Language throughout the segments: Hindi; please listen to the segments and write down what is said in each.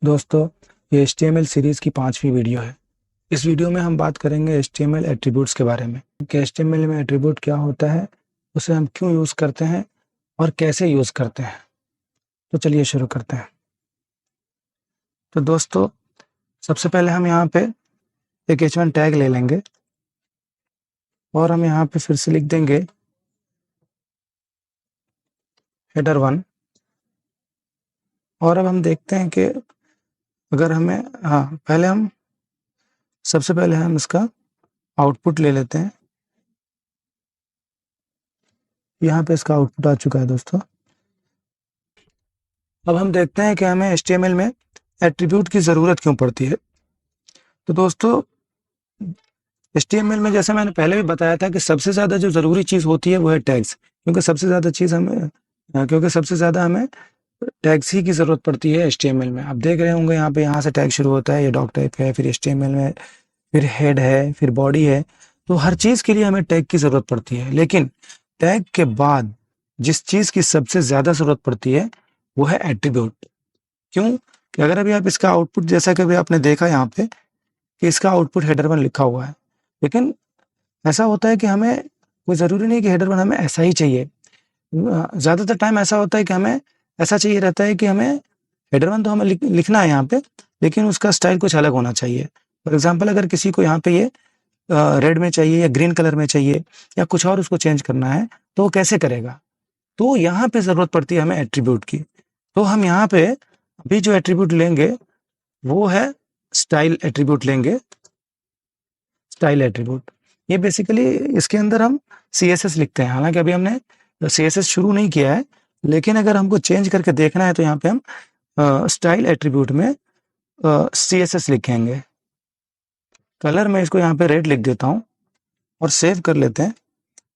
दोस्तों, ये HTML सीरीज़ की 5वीं वीडियो है। इस वीडियो में हम बात करेंगे HTML एट्रीब्यूट्स के बारे में कि HTML में एट्रीब्यूट क्या होता है, उसे हम क्यों यूज़ करते हैं और कैसे यूज़ करते हैं। तो चलिए शुरू करते हैं। तो दोस्तों, सबसे पहले हम यहाँ पे एक h1 टैग ले लेंगे और हम यहाँ पे फिर से लिख देंगे header1। और अब हम देखते हैं कि अगर हमें सबसे पहले हम इसका आउटपुट ले लेते हैं। यहाँ पे इसका आउटपुट आ चुका है दोस्तों। अब हम देखते हैं कि हमें HTML में एट्रीब्यूट की ज़रूरत क्यों पड़ती है। तो दोस्तों, HTML में जैसे मैंने पहले भी बताया था कि सबसे ज़्यादा जो ज़रूरी चीज़ होती है वो है टैग्स, क्योंकि सबसे ज़्यादा हमें टैग्स ही की ज़रूरत पड़ती है HTML में। आप देख रहे होंगे यहाँ पे, यहाँ से टैग शुरू होता है, ये डॉक टाइप है, फिर HTML में फिर हेड है, फिर बॉडी है। तो हर चीज़ के लिए हमें टैग की ज़रूरत पड़ती है, लेकिन टैग के बाद जिस चीज़ की सबसे ज़्यादा ज़रूरत पड़ती है वो है एट्रीब्यूट। क्यों? कि अगर अभी आप इसका आउटपुट, जैसा कि अभी आपने देखा यहाँ पे कि इसका आउटपुट header1 लिखा हुआ है, लेकिन ऐसा होता है कि हमें कोई ज़रूरी नहीं कि header1 हमें ऐसा ही चाहिए। ज़्यादातर टाइम ऐसा होता है कि हमें ऐसा चाहिए रहता है कि हमें header1 तो हमें लिखना है यहाँ पे, लेकिन उसका स्टाइल कुछ अलग होना चाहिए। फॉर एग्जांपल, अगर किसी को यहाँ पे ये रेड में चाहिए या ग्रीन कलर में चाहिए या कुछ और उसको चेंज करना है, तो वो कैसे करेगा? तो यहाँ पे ज़रूरत पड़ती है हमें एट्रीब्यूट की। तो हम यहाँ पे अभी जो एट्रीब्यूट लेंगे वो है स्टाइल एट्रीब्यूट लेंगे। स्टाइल एट्रीब्यूट, ये बेसिकली इसके अंदर हम CSS लिखते हैं। हालांकि अभी हमने CSS शुरू नहीं किया है, लेकिन अगर हमको चेंज करके देखना है तो यहाँ पे हम स्टाइल एट्रीब्यूट में CSS लिखेंगे। कलर में इसको यहाँ पे रेड लिख देता हूँ और सेव कर लेते हैं।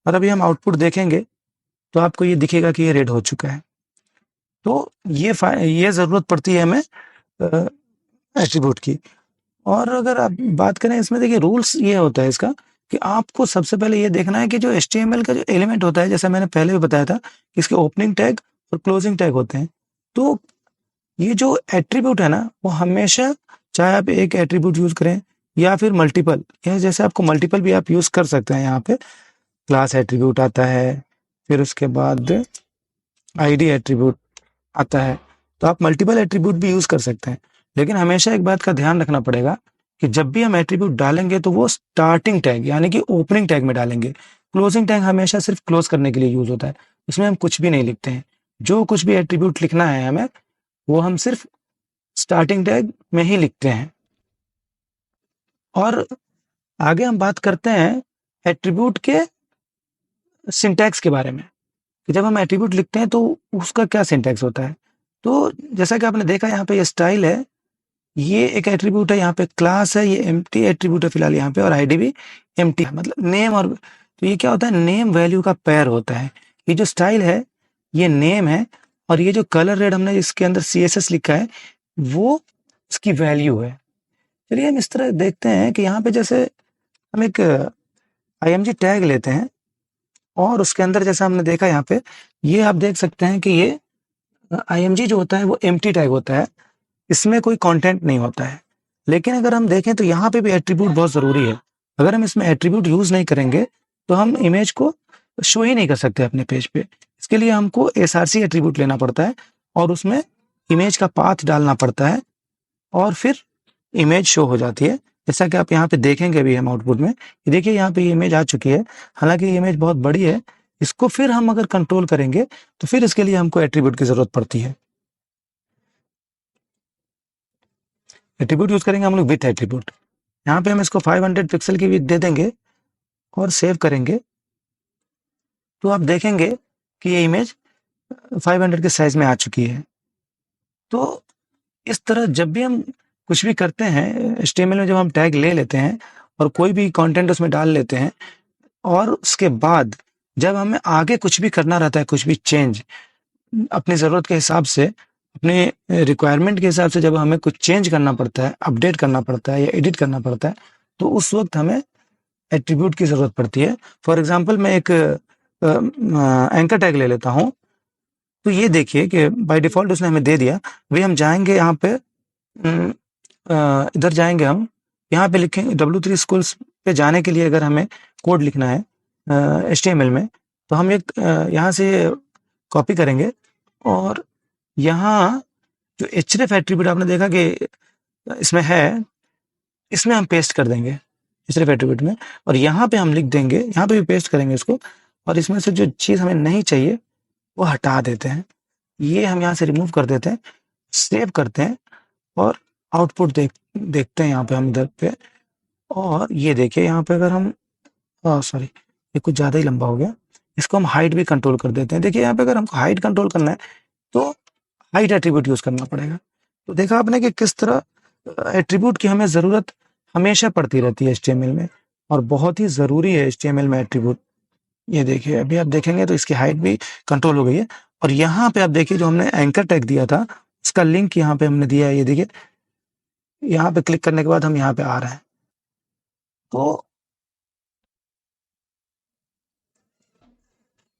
और अभी हम आउटपुट देखेंगे तो आपको ये दिखेगा कि ये रेड हो चुका है। तो ये ज़रूरत पड़ती है हमें एट्रीब्यूट की। और अगर आप बात करें इसमें, देखिए रूल्स ये होता है इसका कि आपको सबसे पहले ये देखना है कि जो HTML का जो एलिमेंट होता है, जैसा मैंने पहले भी बताया था कि इसके ओपनिंग टैग और क्लोजिंग टैग होते हैं। तो ये जो एट्रीब्यूट है ना, वो हमेशा, चाहे आप एक एट्रीब्यूट यूज़ करें या फिर मल्टीपल, या जैसे आपको मल्टीपल भी आप यूज़ कर सकते हैं। यहाँ पे क्लास एट्रीब्यूट आता है, फिर उसके बाद ID एट्रीब्यूट आता है, तो आप मल्टीपल एट्रीब्यूट भी यूज़ कर सकते हैं। लेकिन हमेशा एक बात का ध्यान रखना पड़ेगा कि जब भी हम एट्रीब्यूट डालेंगे तो वो स्टार्टिंग टैग यानी कि ओपनिंग टैग में डालेंगे। क्लोजिंग टैग हमेशा सिर्फ क्लोज करने के लिए यूज़ होता है, उसमें हम कुछ भी नहीं लिखते हैं। जो कुछ भी एट्रीब्यूट लिखना है हमें, वो हम सिर्फ स्टार्टिंग टैग में ही लिखते हैं। और आगे हम बात करते हैं एट्रीब्यूट के सिंटैक्स के बारे में कि जब हम एट्रीब्यूट लिखते हैं तो उसका क्या सिंटैक्स होता है। तो जैसा कि आपने देखा, यहाँ पे ये स्टाइल है, ये एक एट्रीब्यूट है, यहाँ पे क्लास है, ये एम्प्टी एट्रीब्यूट है फिलहाल यहाँ पे, और ID भी एम्प्टी है, मतलब नेम। और तो ये क्या होता है, नेम वैल्यू का पेयर होता है। ये जो स्टाइल है ये नेम है, और ये जो कलर रेड हमने इसके अंदर CSS लिखा है वो इसकी वैल्यू है। चलिए हम इस तरह देखते हैं कि यहाँ पे जैसे हम एक IMG टैग लेते हैं और उसके अंदर, जैसा हमने देखा यहाँ पे, ये आप देख सकते हैं कि ये IMG जो होता है वो एम्प्टी टैग होता है, इसमें कोई कंटेंट नहीं होता है। लेकिन अगर हम देखें तो यहाँ पे भी एट्रीब्यूट बहुत ज़रूरी है। अगर हम इसमें एट्रीब्यूट यूज़ नहीं करेंगे तो हम इमेज को शो ही नहीं कर सकते अपने पेज पे। इसके लिए हमको SRC एट्रीब्यूट लेना पड़ता है और उसमें इमेज का पाथ डालना पड़ता है, और फिर इमेज शो हो जाती है। जैसा कि आप यहाँ पे देखेंगे अभी हम आउटपुट में, ये देखिए यहाँ पे इमेज आ चुकी है। हालांकि ये इमेज बहुत बड़ी है, इसको फिर हम अगर कंट्रोल करेंगे तो फिर इसके लिए हमको एट्रीब्यूट की ज़रूरत पड़ती है। एट्रीब्यूट यूज़ करेंगे हम लोग विथ एट्रीब्यूट। यहाँ पे हम इसको 500 पिक्सल की विड्थ दे देंगे और सेव करेंगे, तो आप देखेंगे कि ये इमेज 500 के साइज में आ चुकी है। तो इस तरह जब भी हम कुछ भी करते हैं HTML में, जब हम टैग ले लेते हैं और कोई भी कंटेंट उसमें डाल लेते हैं, और उसके बाद जब हमें आगे कुछ भी करना रहता है, कुछ भी चेंज अपनी ज़रूरत के हिसाब से, अपने रिक्वायरमेंट के हिसाब से जब हमें कुछ चेंज करना पड़ता है, अपडेट करना पड़ता है या एडिट करना पड़ता है, तो उस वक्त हमें एट्रीब्यूट की ज़रूरत पड़ती है। फॉर एग्जांपल, मैं एक एंकर टैग ले लेता हूँ। तो ये देखिए कि बाय डिफ़ॉल्ट उसने हमें दे दिया। अभी हम जाएँगे यहाँ पे इधर जाएँगे हम, यहाँ पे लिखेंगे W3 स्कूल्स पे जाने के लिए अगर हमें कोड लिखना है HTML में, तो हम एक यहाँ से कॉपी करेंगे और यहाँ जो href एट्रीब्यूट आपने देखा कि इसमें है, इसमें हम पेस्ट कर देंगे href एट्रीब्यूट में, और यहाँ पे हम लिख देंगे, यहाँ पे भी पेस्ट करेंगे इसको, और इसमें से जो चीज़ हमें नहीं चाहिए वो हटा देते हैं। ये हम यहाँ से रिमूव कर देते हैं, सेव करते हैं और आउटपुट देखते हैं यहाँ पे हम इधर पे। और ये देखिए यहाँ पे अगर हम सॉरी, ये कुछ ज़्यादा ही लंबा हो गया, इसको हम हाइट भी कंट्रोल कर देते हैं। देखिए यहाँ पे अगर हमको हाइट कंट्रोल करना है तो हाइट एट्रीब्यूट यूज़ करना पड़ेगा। तो देखा आपने कि किस तरह एट्रीब्यूट की हमें ज़रूरत हमेशा पड़ती रहती है HTML में, और बहुत ही ज़रूरी है HTML में एट्रीब्यूट। ये देखिए अभी आप देखेंगे तो इसकी हाइट भी कंट्रोल हो गई है। और यहाँ पे आप देखिए जो हमने एंकर टैग दिया था उसका लिंक यहाँ पे हमने दिया है। ये देखिए यहाँ पे क्लिक करने के बाद हम यहाँ पे आ रहे हैं। तो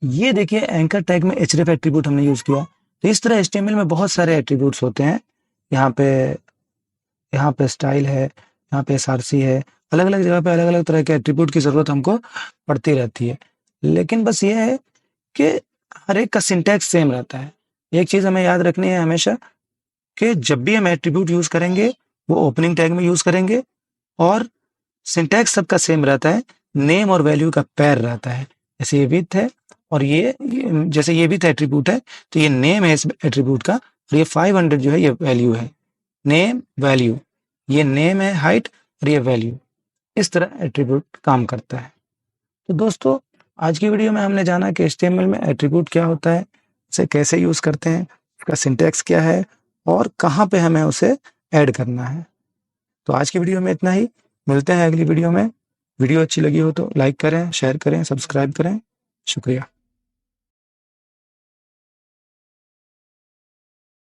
ये देखिए एंकर टैग में href एट्रीब्यूट हमने यूज़ किया। तो इस तरह HTML में बहुत सारे एट्रीब्यूट्स होते हैं। यहाँ पे स्टाइल है, यहाँ पे src है, अलग-अलग जगह पे अलग-अलग तरह के एट्रीब्यूट की ज़रूरत हमको पड़ती रहती है। लेकिन बस ये है कि हर एक का सिंटैक्स सेम रहता है। एक चीज़ हमें याद रखनी है हमेशा कि जब भी हम एट्रीब्यूट यूज़ करेंगे, वो ओपनिंग टैग में यूज़ करेंगे, और सिंटैक्स सबका सेम रहता है, नेम और वैल्यू का पेयर रहता है। जैसे ये विड्थ है और जैसे ये विड्थ एट्रीब्यूट है, तो ये नेम है इस एट्रीब्यूट का, और ये 500 जो है ये वैल्यू है। नेम वैल्यू, ये नेम है हाइट और ये वैल्यू। इस तरह एट्रीब्यूट काम करता है। तो दोस्तों आज की वीडियो में हमने जाना कि HTML में एट्रीब्यूट क्या होता है, उसे कैसे यूज़ करते हैं, उसका सिंटैक्स क्या है और कहाँ पे हमें उसे ऐड करना है। तो आज की वीडियो में इतना ही, मिलते हैं अगली वीडियो में। वीडियो अच्छी लगी हो तो लाइक करें, शेयर करें, सब्सक्राइब करें। शुक्रिया।